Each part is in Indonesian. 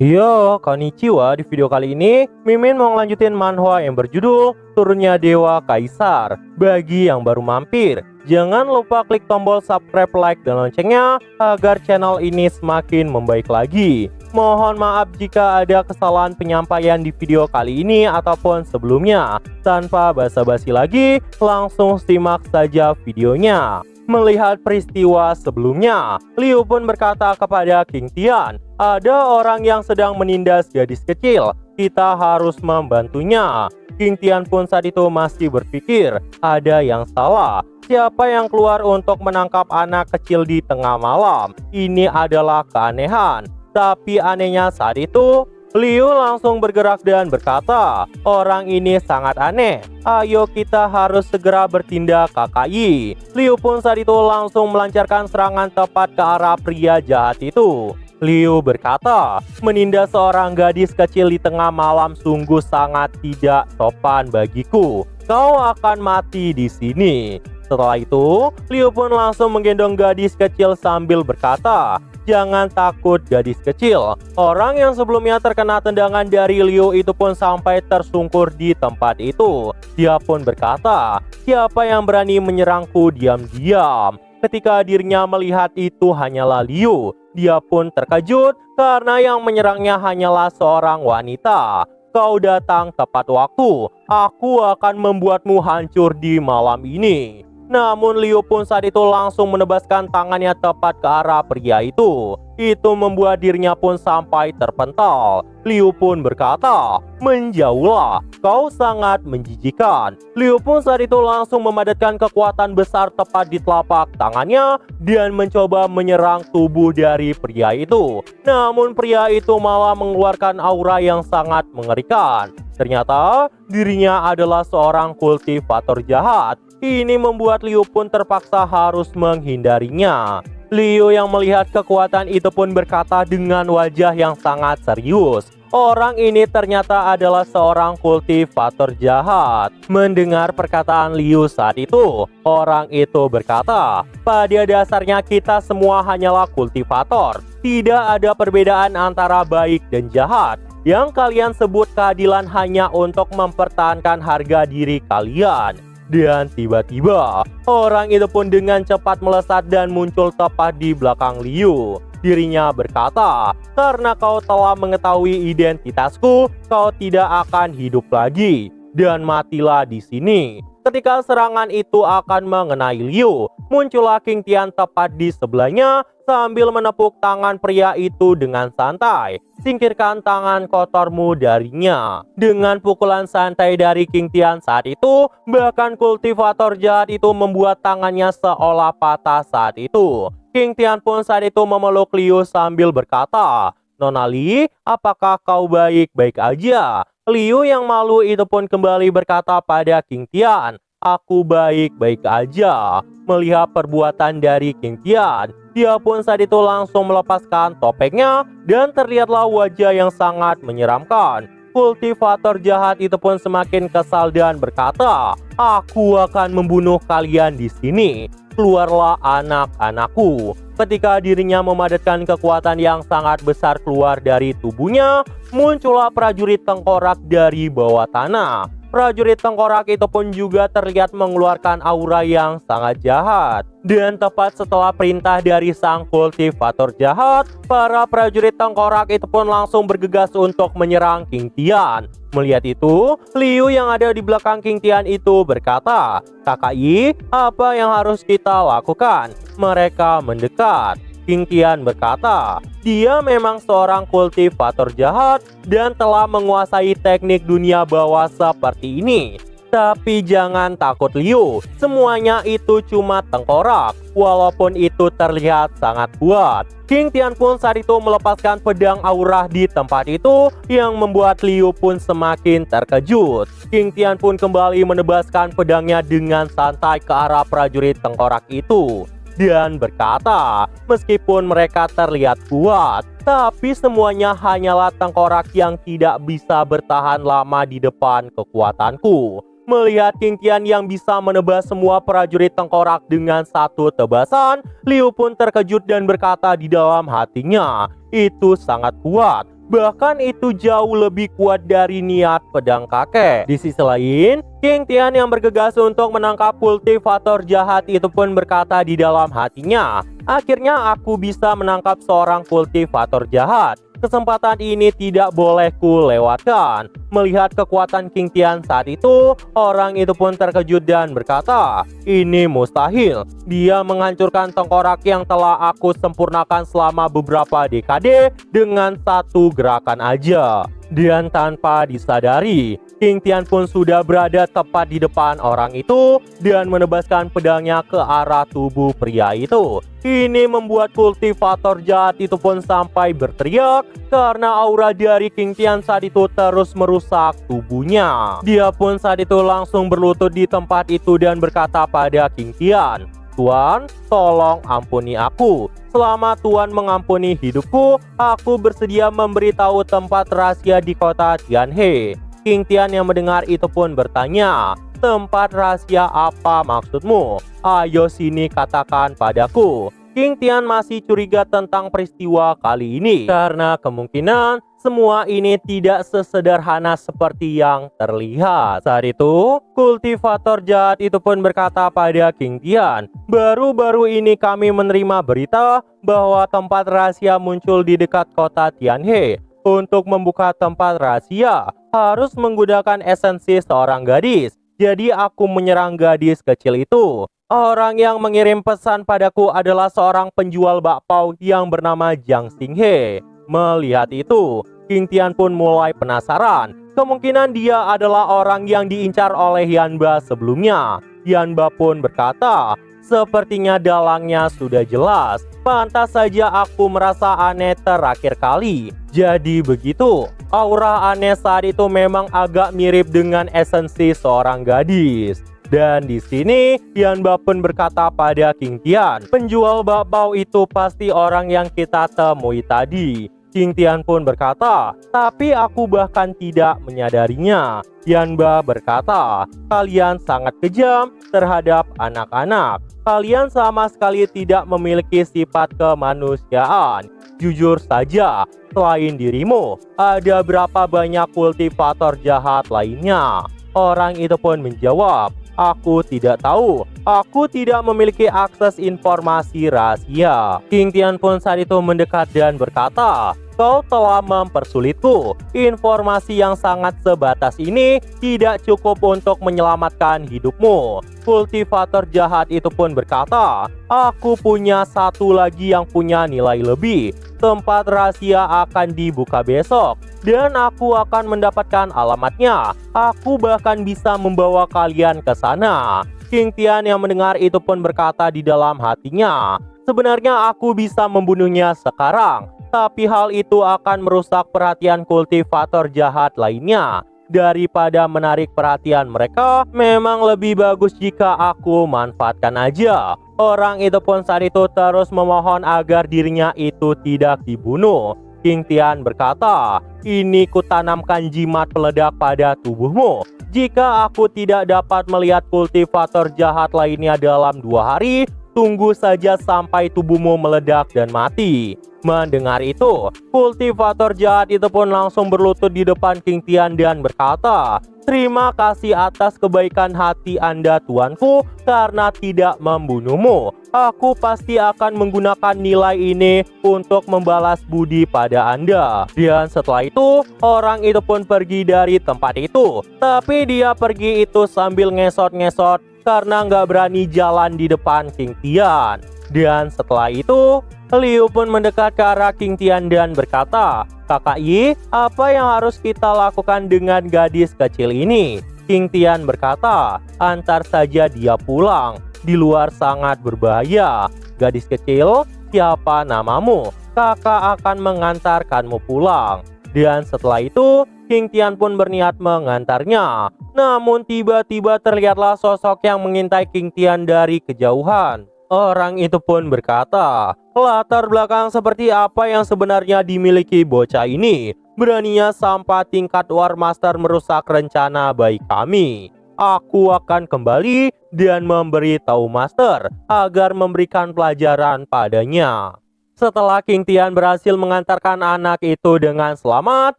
Yo, konnichiwa. Di video kali ini, Mimin mau ngelanjutin manhwa yang berjudul Turunnya Dewa Kaisar. Bagi yang baru mampir, jangan lupa klik tombol subscribe, like, dan loncengnya agar channel ini semakin membaik lagi. Mohon maaf jika ada kesalahan penyampaian di video kali ini ataupun sebelumnya. Tanpa basa-basi lagi, langsung simak saja videonya. Melihat peristiwa sebelumnya, Liu pun berkata kepada King Tian, ada orang yang sedang menindas gadis kecil, kita harus membantunya. King Tian pun saat itu masih berpikir, ada yang salah. Siapa yang keluar untuk menangkap anak kecil di tengah malam? Ini adalah keanehan. Tapi anehnya saat itu, Liu langsung bergerak dan berkata, orang ini sangat aneh. Ayo kita harus segera bertindak kakak Yi. Liu pun saat itu langsung melancarkan serangan tepat ke arah pria jahat itu. Liu berkata, menindas seorang gadis kecil di tengah malam sungguh sangat tidak sopan bagiku. Kau akan mati di sini. Setelah itu, Liu pun langsung menggendong gadis kecil sambil berkata, jangan takut gadis kecil. Orang yang sebelumnya terkena tendangan dari Liu itu pun sampai tersungkur di tempat itu. Dia pun berkata, siapa yang berani menyerangku diam-diam? Ketika dirinya melihat itu hanyalah Liu, dia pun terkejut karena yang menyerangnya hanyalah seorang wanita. Kau datang tepat waktu, aku akan membuatmu hancur di malam ini. Namun Liu pun saat itu langsung menebaskan tangannya tepat ke arah pria itu. Itu membuat dirinya pun sampai terpental. Liu pun berkata, menjauhlah, kau sangat menjijikan. Liu pun saat itu langsung memadatkan kekuatan besar tepat di telapak tangannya dan mencoba menyerang tubuh dari pria itu. Namun pria itu malah mengeluarkan aura yang sangat mengerikan. Ternyata dirinya adalah seorang kultivator jahat. Ini membuat Liu pun terpaksa harus menghindarinya. Liu yang melihat kekuatan itu pun berkata dengan wajah yang sangat serius, orang ini ternyata adalah seorang kultivator jahat. Mendengar perkataan Liu saat itu, orang itu berkata, pada dasarnya kita semua hanyalah kultivator. Tidak ada perbedaan antara baik dan jahat. Yang kalian sebut keadilan hanya untuk mempertahankan harga diri kalian. Dan tiba-tiba, orang itu pun dengan cepat melesat dan muncul tepat di belakang Liu. Dirinya berkata, karena kau telah mengetahui identitasku, kau tidak akan hidup lagi. Dan matilah di sini. Ketika serangan itu akan mengenai Liu, muncullah King Tian tepat di sebelahnya sambil menepuk tangan pria itu dengan santai. Singkirkan tangan kotormu darinya. Dengan pukulan santai dari King Tian saat itu, bahkan kultivator jahat itu membuat tangannya seolah patah saat itu. King Tian pun saat itu memeluk Liu sambil berkata, Nona Li, apakah kau baik-baik aja? Liu yang malu itu pun kembali berkata pada King Tian, aku baik-baik aja. Melihat perbuatan dari King Tian, dia pun saat itu langsung melepaskan topengnya dan terlihatlah wajah yang sangat menyeramkan. Kultivator jahat itu pun semakin kesal dan berkata, aku akan membunuh kalian di sini. Keluarlah anak-anakku. Ketika dirinya memadatkan kekuatan yang sangat besar keluar dari tubuhnya, muncullah prajurit tengkorak dari bawah tanah. Prajurit tengkorak itu pun juga terlihat mengeluarkan aura yang sangat jahat. Dan tepat setelah perintah dari sang kultivator jahat, para prajurit tengkorak itu pun langsung bergegas untuk menyerang King Tian. Melihat itu, Liu yang ada di belakang King Tian itu berkata, kakak Yi, apa yang harus kita lakukan? Mereka mendekat. King Tian berkata, dia memang seorang kultivator jahat dan telah menguasai teknik dunia bawah seperti ini. Tapi jangan takut Liu, semuanya itu cuma tengkorak, walaupun itu terlihat sangat kuat. King Tian pun saat itu melepaskan pedang aura di tempat itu yang membuat Liu pun semakin terkejut. King Tian pun kembali menebaskan pedangnya dengan santai ke arah prajurit tengkorak itu. Dan berkata, meskipun mereka terlihat kuat, tapi semuanya hanyalah tengkorak yang tidak bisa bertahan lama di depan kekuatanku. Melihat King Tian yang bisa menebas semua prajurit tengkorak dengan satu tebasan, Liu pun terkejut dan berkata di dalam hatinya, itu sangat kuat. Bahkan itu jauh lebih kuat dari niat pedang kakek. Di sisi lain, King Tian yang bergegas untuk menangkap kultivator jahat itu pun berkata di dalam hatinya, akhirnya aku bisa menangkap seorang kultivator jahat. Kesempatan ini tidak boleh ku lewatkan. Melihat kekuatan King Tian saat itu, orang itu pun terkejut dan berkata, ini mustahil. Dia menghancurkan tengkorak yang telah aku sempurnakan selama beberapa dekade dengan satu gerakan aja. Dan tanpa disadari, King Tian pun sudah berada tepat di depan orang itu dan menebaskan pedangnya ke arah tubuh pria itu. Ini membuat kultivator jahat itu pun sampai berteriak karena aura dari King Tian saat itu terus merusak tubuhnya. Dia pun saat itu langsung berlutut di tempat itu dan berkata pada King Tian, Tuan, tolong ampuni aku. Selama Tuan mengampuni hidupku, aku bersedia memberitahu tempat rahasia di kota Tianhe. King Tian yang mendengar itu pun bertanya, tempat rahasia apa maksudmu? Ayo sini katakan padaku. King Tian masih curiga tentang peristiwa kali ini karena kemungkinan semua ini tidak sesederhana seperti yang terlihat. Saat itu, kultivator jahat itu pun berkata pada King Tian, baru-baru ini kami menerima berita bahwa tempat rahasia muncul di dekat kota Tianhe. Untuk membuka tempat rahasia, harus menggunakan esensi seorang gadis. Jadi aku menyerang gadis kecil itu. Orang yang mengirim pesan padaku adalah seorang penjual bakpao yang bernama Jiang Xinghe. Melihat itu, King Tian pun mulai penasaran. Kemungkinan dia adalah orang yang diincar oleh Yanba sebelumnya. Yanba pun berkata, sepertinya dalangnya sudah jelas. Pantas saja aku merasa aneh terakhir kali. Jadi begitu, aura aneh saat itu memang agak mirip dengan esensi seorang gadis. Dan di sini, Yanba pun berkata pada King Tian, penjual bakpao itu pasti orang yang kita temui tadi. King Tian pun berkata, tapi aku bahkan tidak menyadarinya. Yanba berkata, kalian sangat kejam terhadap anak-anak. Kalian sama sekali tidak memiliki sifat kemanusiaan. Jujur saja, selain dirimu, ada berapa banyak kultivator jahat lainnya? Orang itu pun menjawab, aku tidak tahu. Aku tidak memiliki akses informasi rahasia. King Tian pun saat itu mendekat dan berkata, kau telah mempersulitku. Informasi yang sangat sebatas ini tidak cukup untuk menyelamatkan hidupmu. Kultivator jahat itu pun berkata, aku punya satu lagi yang punya nilai lebih. Tempat rahasia akan dibuka besok dan aku akan mendapatkan alamatnya. Aku bahkan bisa membawa kalian ke sana. King Tian yang mendengar itu pun berkata di dalam hatinya, sebenarnya aku bisa membunuhnya sekarang, tapi hal itu akan merusak perhatian kultivator jahat lainnya. Daripada menarik perhatian mereka, memang lebih bagus jika aku manfaatkan aja. Orang itu pun saat itu terus memohon agar dirinya itu tidak dibunuh. King Tian berkata, ini kutanamkan jimat peledak pada tubuhmu. Jika aku tidak dapat melihat kultivator jahat lainnya dalam 2 hari, tunggu saja sampai tubuhmu meledak dan mati. Mendengar itu, kultivator jahat itu pun langsung berlutut di depan King Tian dan berkata, terima kasih atas kebaikan hati Anda tuanku karena tidak membunuhmu. Aku pasti akan menggunakan nilai ini untuk membalas budi pada Anda. Dan setelah itu, orang itu pun pergi dari tempat itu. Tapi dia pergi itu sambil ngesot-ngesot karena nggak berani jalan di depan King Tian. Dan setelah itu, Liu pun mendekat ke arah King Tian dan berkata, Kakak Yi, apa yang harus kita lakukan dengan gadis kecil ini? King Tian berkata, antar saja dia pulang. Di luar sangat berbahaya. Gadis kecil, siapa namamu? Kakak akan mengantarkanmu pulang. Dan setelah itu, King Tian pun berniat mengantarnya. Namun tiba-tiba terlihatlah sosok yang mengintai King Tian dari kejauhan. Orang itu pun berkata, latar belakang seperti apa yang sebenarnya dimiliki bocah ini? Beraninya sampai tingkat War Master merusak rencana baik kami. Aku akan kembali dan memberi tahu Master agar memberikan pelajaran padanya. Setelah King Tian berhasil mengantarkan anak itu dengan selamat,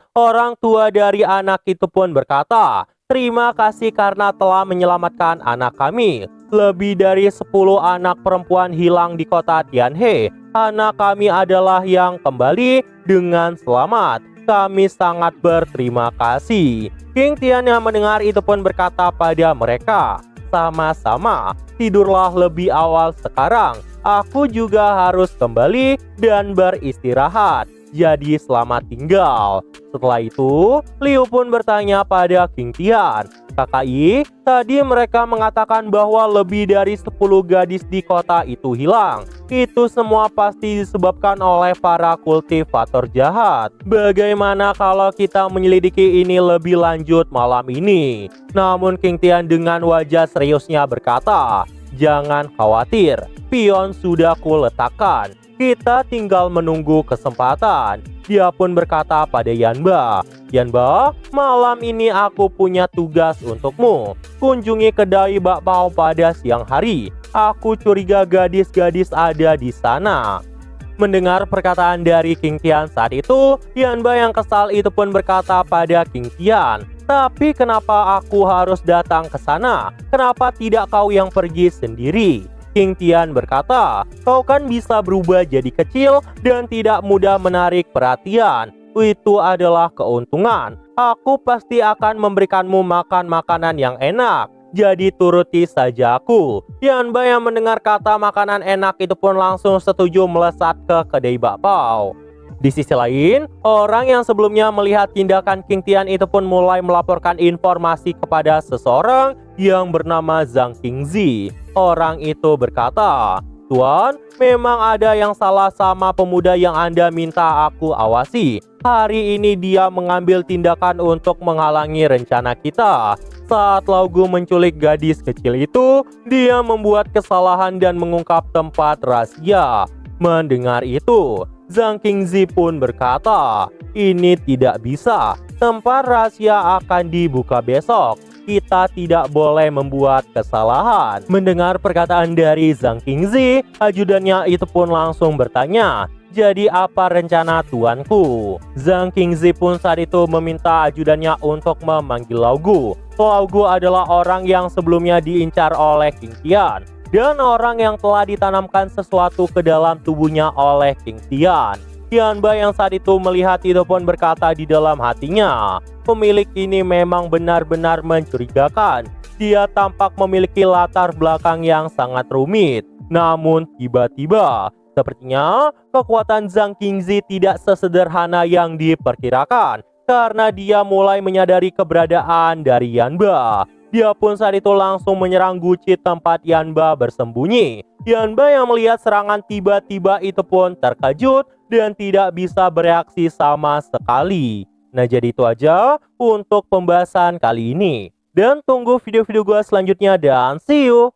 orang tua dari anak itu pun berkata, "Terima kasih karena telah menyelamatkan anak kami. Lebih dari 10 anak perempuan hilang di kota Tianhe. Anak kami adalah yang kembali dengan selamat. Kami sangat berterima kasih." King Tian yang mendengar itu pun berkata pada mereka, "Sama-sama, tidurlah lebih awal sekarang. Aku juga harus kembali dan beristirahat. Jadi selamat tinggal." Setelah itu, Liu pun bertanya pada King Tian, "Kakai, tadi mereka mengatakan bahwa lebih dari 10 gadis di kota itu hilang. Itu semua pasti disebabkan oleh para kultivator jahat. Bagaimana kalau kita menyelidiki ini lebih lanjut malam ini?" Namun King Tian dengan wajah seriusnya berkata, "Jangan khawatir, pion sudah kuletakkan. Kita tinggal menunggu kesempatan." Dia pun berkata pada Yanba, "Yanba, malam ini aku punya tugas untukmu. Kunjungi kedai bakpao pada siang hari. Aku curiga gadis-gadis ada di sana." Mendengar perkataan dari King Tian saat itu, Yanba yang kesal itu pun berkata pada King Tian, "Tapi kenapa aku harus datang ke sana? Kenapa tidak kau yang pergi sendiri?" King Tian berkata, "Kau kan bisa berubah jadi kecil dan tidak mudah menarik perhatian. Itu adalah keuntungan. Aku pasti akan memberikanmu makan makanan yang enak. Jadi turuti saja aku." Yanba yang mendengar kata makanan enak itu pun langsung setuju melesat ke kedai bakpao. Di sisi lain, orang yang sebelumnya melihat tindakan King Tian itu pun mulai melaporkan informasi kepada seseorang yang bernama Zhang Qingzi. Orang itu berkata, "Tuan, memang ada yang salah sama pemuda yang Anda minta aku awasi. Hari ini dia mengambil tindakan untuk menghalangi rencana kita. Saat Laugu menculik gadis kecil itu, dia membuat kesalahan dan mengungkap tempat rahasia." Mendengar itu, Zhang Qingzi pun berkata, "Ini tidak bisa. Tempat rahasia akan dibuka besok. Kita tidak boleh membuat kesalahan." Mendengar perkataan dari Zhang Qingzi, ajudannya itu pun langsung bertanya, "Jadi apa rencana tuanku?" Zhang Qingzi pun saat itu meminta ajudannya untuk memanggil Laugu. Laugu adalah orang yang sebelumnya diincar oleh King Tian dan orang yang telah ditanamkan sesuatu ke dalam tubuhnya oleh King Tian. Yanba yang saat itu melihat itu pun berkata di dalam hatinya, "Pemilik ini memang benar-benar mencurigakan. Dia tampak memiliki latar belakang yang sangat rumit. Namun tiba-tiba, sepertinya kekuatan Zhang Qingzi tidak sesederhana yang diperkirakan karena dia mulai menyadari keberadaan dari Yanba." Dia pun saat itu langsung menyerang Guci tempat Yanba bersembunyi. Yanba yang melihat serangan tiba-tiba itu pun terkejut dan tidak bisa bereaksi sama sekali. Nah, jadi itu aja untuk pembahasan kali ini. Dan tunggu video-video gue selanjutnya dan see you!